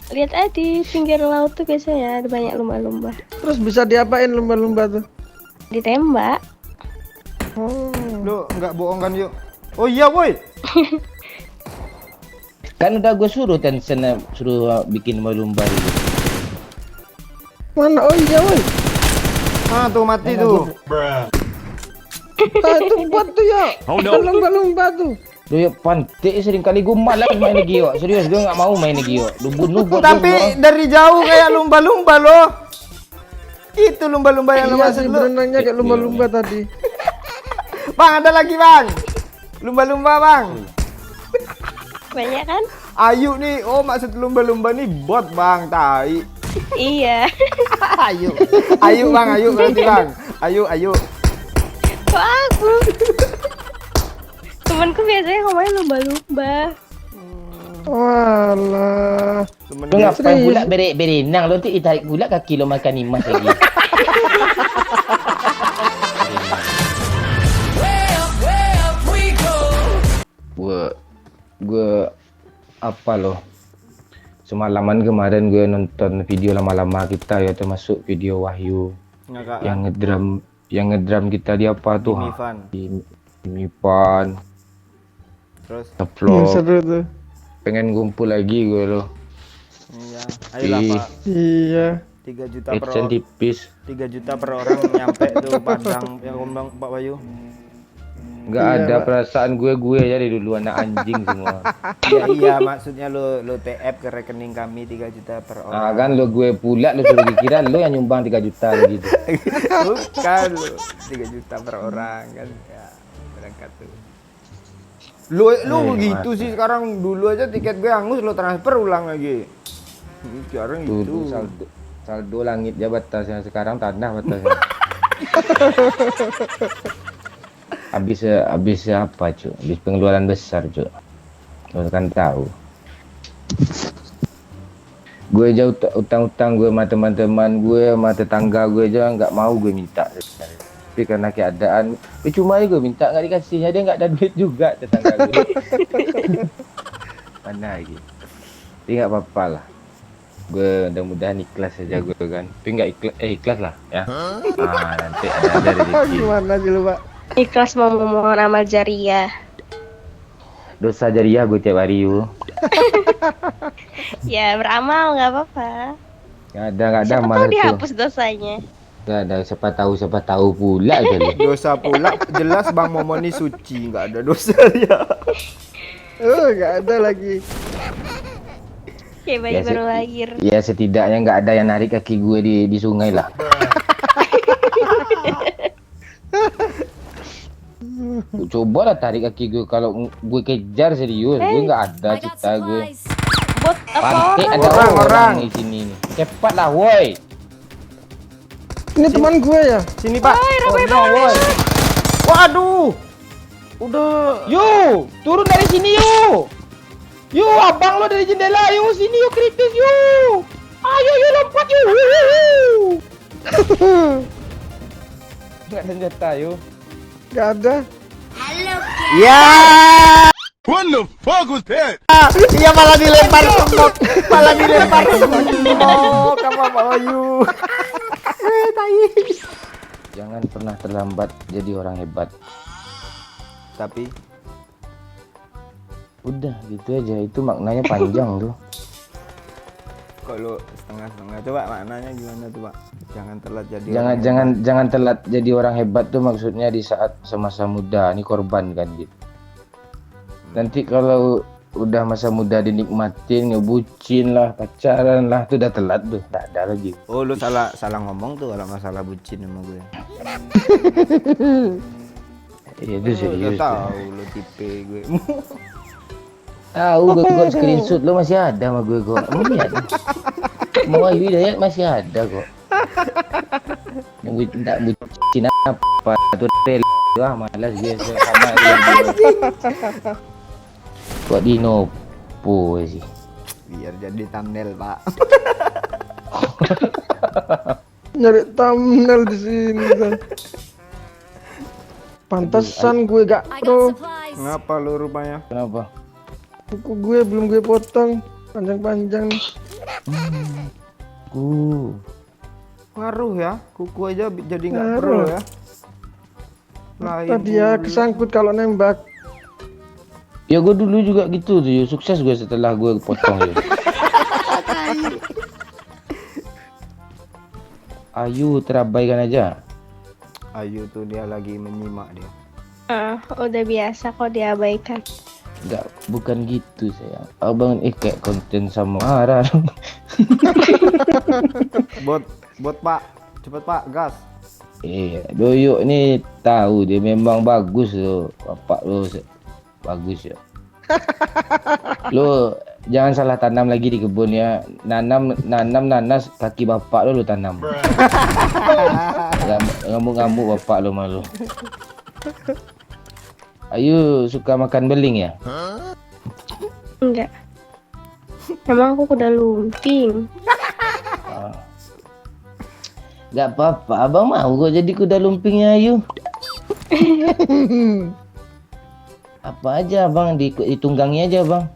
Lihat aja di pinggir laut tuh biasanya ada banyak lumba-lumba. Terus bisa diapain lumba-lumba tuh? Ditembak. Oh. Lu nggak bohong kan yuk? Oh iya woi. Kan udah gue suruh Tencent suruh bikin lumba itu. Mana? Oh iya woi. Ah tuh mati tuh. Ah, itu buat tuh ya. Oh, no. Lumba-lumba tuh. Lu ya pantik sering kali gue malas main lagi yo. Serius gue nggak mau main lagi yo. Lu bunuh buat Tapi dari jauh kayak lumba-lumba loh. Itu lumba-lumba yang lu Iya maksud sih lu. berenangnya kayak lumba-lumba tadi. Bang ada lagi bang. Lumba-lumba bang. Banyak kan? Ayu nih. Oh maksud lumba-lumba nih bot bang. Tai. Iya. Ayu. Ayu bang. Ayu berarti bang. Ayu. Kok aku? Temanku biasanya ngomongin lumba-lumba. Walah. Temen Lu dia. ngapain pula berenang lu nanti ditarik pula kaki lu makan imas lagi. Gue apa loh? Semalaman kemarin gue nonton video lama-lama kita ya termasuk video Wahyu Ngakak. yang ngedram kita di apa tuh? Mivan. Di Mipan. Terus. Vlog. Seru tuh. Pengen kumpul lagi gue loh. Iya. Ayolah Ih. pak. Iya. 3 juta per Action orang. tipis. 3 juta per orang nyampe tuh Padang yang ngomong Pak Bayu. Nggak Iya, ada Pak. perasaan gue aja dari dulu anak anjing semua. Iya maksudnya lu TF ke rekening kami 3 juta per Ah orang. kan lo gue pula lo suruh dikira lo yang nyumbang 3 juta gitu. Bukan lu 3 juta per orang kan ya berangkat tuh. Lu begitu sih sekarang, dulu aja tiket gue hangus lo transfer ulang lagi. Sekarang Dulu itu saldo langit ya batasnya, sekarang tanah batasnya. habis apa cuy? Habis pengeluaran besar cuy. Lo kan tahu. Gue aja utang-utang gue sama teman-teman gue sama tetangga gue aja nggak mau gue minta. Tapi karena keadaan, cuma gue minta nggak dikasihnya, dia nggak ada duit juga tetangga gue. Mana lagi? Tapi nggak apa-apa lah. Gue mudah-mudahan ikhlas saja gue kan. Tapi nggak ikhlas lah ya. Nanti ada rezeki. Gimana sih lu Pak? Ikhlas mau ngomong amal jariah. Dosa jariah gue tiap hari yuk. Ya beramal nggak apa-apa. Nggak ada Siapa malah tahu tuh. dihapus dosanya. Nggak ada, siapa tahu pula aja lu. dosa pula. Jelas Bang Momo ini suci, nggak ada dosa ya. Nggak ada lagi. Kayak bayi Ya, baru lahir. Ya setidaknya nggak ada yang narik kaki gue di sungai lah. Coba lah tarik kaki gue, kalau gue kejar serius, gue nggak ada I got cita gue. supplies. Bot apa Pantai orang? ada Orang. orang di sini nih. Cepat lah, woi. Ini teman gue ya. Sini Pak. Oh, no, woi. Waduh. Udah. Yo, turun dari sini yo. Yo, abang lo dari jendela, yo sini yo, kritis yo. Ayo yo lompat yo. Nggak ada senjata yo. Nggak ada. Ya. What the fuck was that? Iya malah dilempar semut. Malah dilempar semut sama Pak Bayu. Tai. Jangan pernah terlambat jadi orang hebat. Tapi Udah gitu aja, itu maknanya panjang tuh. kalau setengah-setengah coba maknanya gimana tuh Pak? Jangan telat jadi Jangan telat jadi orang hebat tuh maksudnya di saat semasa muda, ini korban kan gitu. Nanti kalau udah masa muda dinikmatin, ngebucin lah, pacaran lah, tuh udah telat tuh, tak ada lagi. Oh lu salah ngomong tuh kalau masalah bucin sama gue. Iya itu serius. Udah tahu lu tipe gue. Tahu gue screenshot lo masih ada sama gue kok. Mau lihat? Mau Ayu Hidayat masih ada kok. Yang tak bucin apa tuh rel. Wah malas gue sama dia. Kok dinopo sih? Biar jadi thumbnail Pak. Nyari thumbnail di sini. San. Pantesan gue gak I got pro. supplies. Ngapa lu rupanya? Kenapa? Kuku gue belum gue potong. Panjang-panjang nih. Ngaruh ya, kuku aja jadi nggak Ngaruh. pro ya. Lain Tadi ya pula. kesangkut kalau nembak. Ya gue dulu juga gitu tuh, yuk. Sukses gue setelah gue potong yuk. Ayu terabaikan aja. Ayu tuh dia lagi menyimak dia. Udah biasa kok diabaikan. Enggak, bukan gitu sayang. Abang kayak konten sama marah. Bot pak, cepet pak, gas. Doyok ini tahu dia memang bagus loh. Bapak lo bagus ya. Lo jangan salah tanam lagi di kebun ya. Nanam nanas kaki bapak lo tanam. Ngamuk-ngamuk bapak lo malu. Ayu suka makan beling ya? Enggak. Emang aku udah lumping. Gak apa-apa, abang mau kok jadi kuda lumpingnya Ayu. Apa aja bang, ditunggangi aja bang.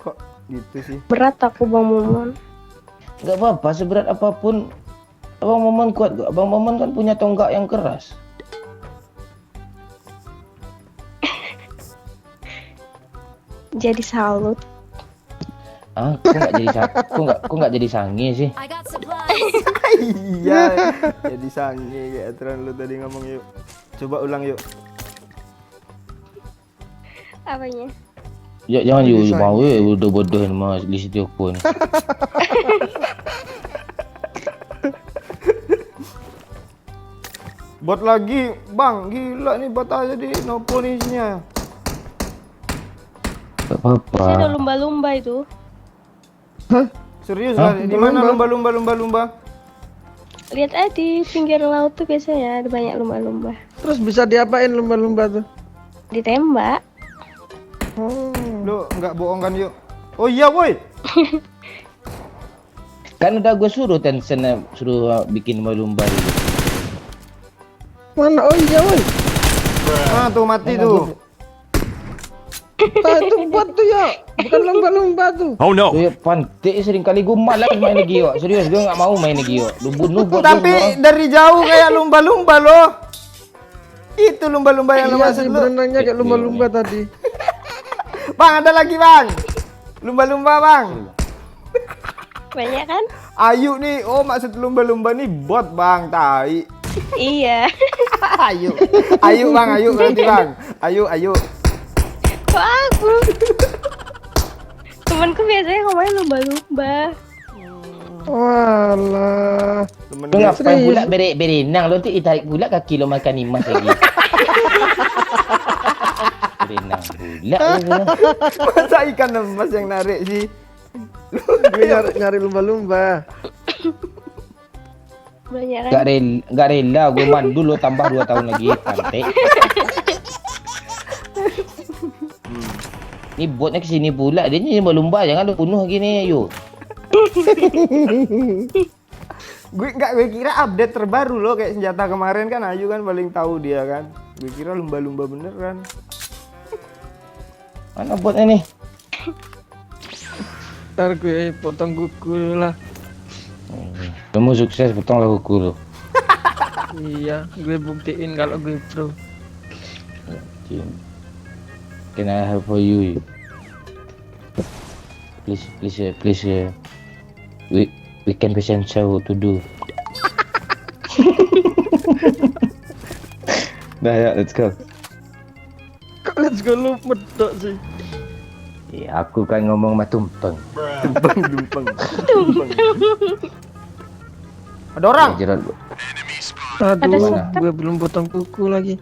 Kok gitu sih? Berat aku Bang Momon. Gak apa-apa, seberat apapun Abang Momon kuat kok. Abang Momon kan punya tonggak yang keras. Jadi salut. Kok nggak jadi sange sih? I got supplies. Iya, jadi sange kayak aturan lu tadi ngomong yuk. Coba ulang yuk. Apanya? Ya jangan Jadi yuk sange. mau bodoh-bodohin mas di situ pun. Bot lagi, bang, gila nih bot aja di no punishnya. Gak apa-apa. Saya ada lumba-lumba itu. Serius Hah? lah, di mana lumba-lumba? Lihat aja di pinggir laut tuh biasanya ada banyak lumba-lumba. Terus bisa diapain lumba-lumba tuh? Ditembak. Oh. Lu nggak bohong kan yuk? Oh iya woi. Kan udah gue suruh Tencent suruh bikin lumba dulu. Mana? Oh iya woi. Ah tuh mati tuh. Itu buat tuh ya. Bukan lumba-lumba tuh. Oh no. Gue pantik sering kali gue malas main lagi yo. Serius gue nggak mau main lagi yo. Lu bunuh buat Tapi dari jauh kayak lumba-lumba loh. Itu lumba-lumba yang lu Iya maksud sih lu. berenangnya kayak lumba-lumba tadi. Bang ada lagi bang. Lumba-lumba bang. Banyak kan? Ayu nih, oh maksud lumba-lumba nih bot bang, tai. Iya. Ayu, bang, ayu berarti bang. Ayu. Kok aku? Temanku biasanya ngomongin lumba-lumba. Walah. Temen Lu dia. ngapain pula berenang lu nanti tarik pula kaki lu makan imas lagi. Berenang pula lu. Masa ikan emas yang narik sih? Gue nyari lumba-lumba. Banyak kan? Gak rela gue mandul lo tambah 2 tahun lagi pantai. Ni botnya kesini pula. Dia ni lumba jangan lu bunuh gini yuk. Gue kira update terbaru loh kayak senjata kemarin kan Ayu kan paling tahu dia kan. Gue kira lumba-lumba beneran. Mana botnya nih? Ntar gue potong kuku lah. Kamu sukses potonglah kuku lu. Iya, gue buktiin kalau gue pro. Can I help for you? Please. We can present show to do. Nah ya, let's go. Kok let's go lu medok sih. Ya, aku kan ngomong sama tumpeng. Dumpeng. Ada orang. Ya, Gerard. Ada Aduh, setan. gue belum potong kuku lagi.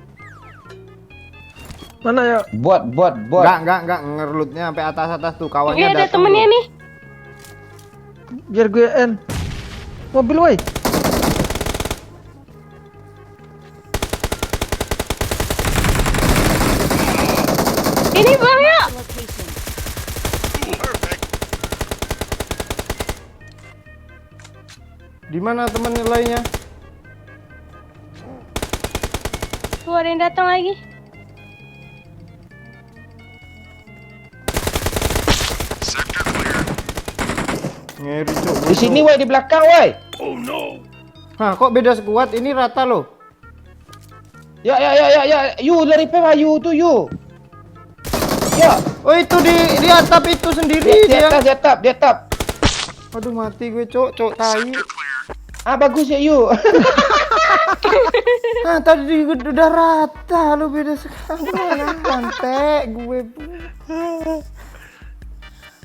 Mana ya? Bot. Enggak ngerlutnya sampai atas tuh kawannya Ini ada datang temennya tuh. nih. Biar gue end. Mobil woi. Ini Bang ya. Di mana teman lainnya? Tuh ada yang datang lagi. Ngeri cuk. Di sini woi, di belakang woi. Hah, kok beda sekuat? Ini rata loh. Ya. You dari PH you tuh you. Ya. Oh itu di atap itu sendiri Di dia. atas, di atap. Aduh mati gue cuk tai. Ah bagus ya you. Ah tadi udah rata lo beda sekali. Santai gue.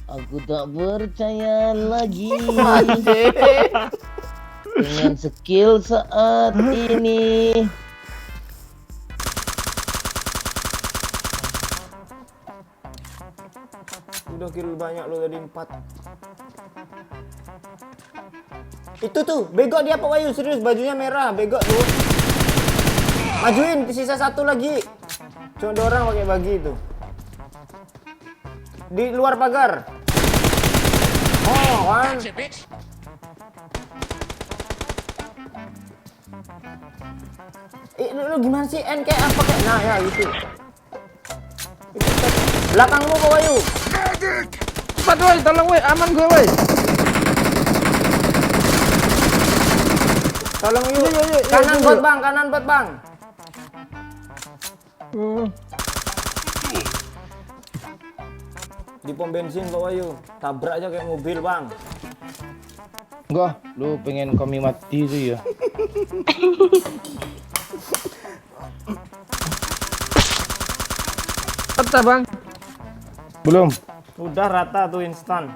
Aku tak percaya lagi Mati. dengan skill saat ini. Udah kill banyak lo tadi 4. Itu tuh, bego dia Pak Wahyu, serius bajunya merah, bego tuh. Majuin, sisa satu lagi. Cuma 2 orang pakai bagi itu. Di luar pagar. Oh, kan. Lu gimana sih N kayak apa kayak? Nah, ya gitu. Belakangmu Pak Wahyu. Cepat woi, tolong woi, aman gue woi. Tolong yuk. Iya, Kanan iya. buat Bang, kanan buat Bang. Di pom bensin Pak Wahyu. Tabrak aja kayak mobil, Bang. Enggak, lu pengen kami mati tuh ya. Peta bang. Belum. Udah rata tuh instan.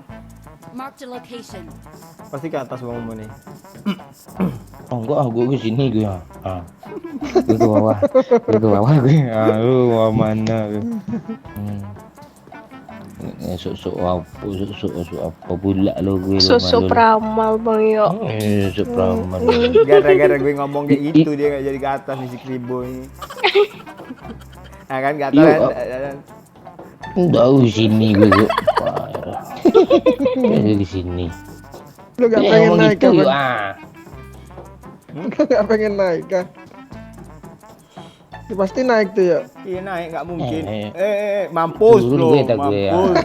Marked a location. Pasti ke atas Bang Umo nih. Oh enggak, gue ke sini gue. Gue ke bawah. Gue ke bawah gue. Lu mau mana gue? Sok apa pula lo gue. Susu peramal Bang Yo. Sok peramal. Gara-gara gue ngomong kayak gitu dia nggak jadi ke atas nih si Kribo ini. Nah kan gak tahu kan. Tahu sini gue kok. Parah. Di sini. Lu gak pengen naik kan? gitu, Bang? Lu gak pengen naik kan? Ya, pasti naik tuh ya. Iya naik nggak mungkin. Eh. Mampus Turun lo, gue tak gue ya. mampus.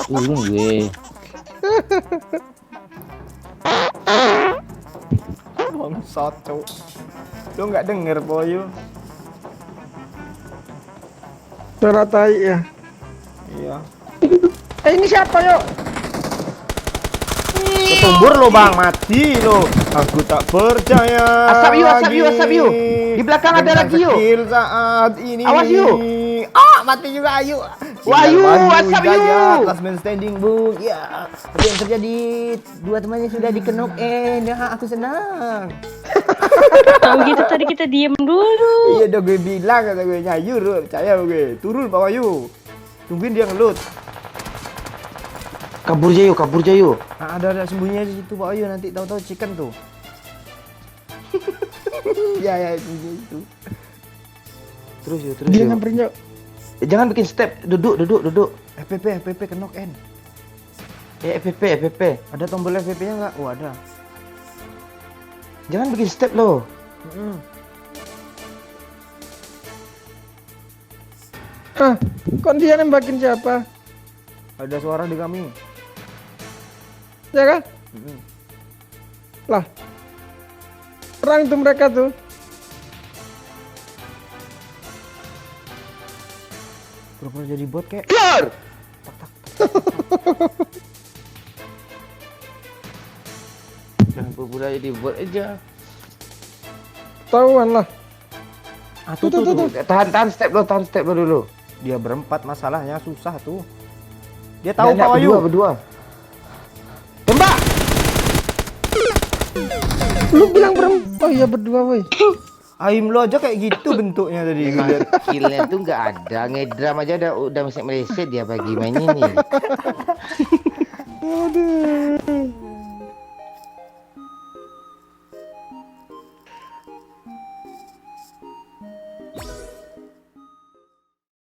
Turun gue. Bangsat cuk. Lu nggak denger Boyu? Suara tai ya. Iya. Ini siapa yuk? Ketumbur lo Bang, mati lo. Aku tak percaya. Asap you. Di belakang ada lagi yuk. Skill saat ini. Awas, Yu. Ah, mati juga Ayu. Wahyu, Sinyal asap, Wahyu, Yu. Jaya, Last man standing book. Ya, apa yang terjadi? Dua temannya sudah dikenok. Ya, aku senang. Tahu gitu tadi kita diem dulu. Iya udah gue bilang kata gue nyayur, percaya gue. Turun Pak Wahyu. Tungguin dia ngelut. Kabur Jayu. Nah, ada sembunyinya di situ Pak Wahyu, nanti tahu-tahu chicken tuh. Ya itu. Terus Dia nyamperin yuk. Jangan bikin step, duduk. FPP kenok N. FPP. Ada tombol FPP-nya enggak? Oh, ada. Jangan bikin step lo. Kok dia nembakin siapa? Ada suara di kami. Ya kan? Lah. Perang tuh mereka tuh. Pura-pura jadi bot kayak. Keluar. Jangan pura jadi buat aja. Tahuan lah. Ah, Tuh. Tahan step lo dulu. Dia berempat masalahnya susah tuh. Dia tahu Pak Wahyu. Berdua. Tembak. Lu bilang berempat. Oh iya berdua woi. Aim lo aja kayak gitu bentuknya tadi. Gue liat. Skillnya tuh nggak ada, ngedram aja udah meleset dia bagi mainnya nih.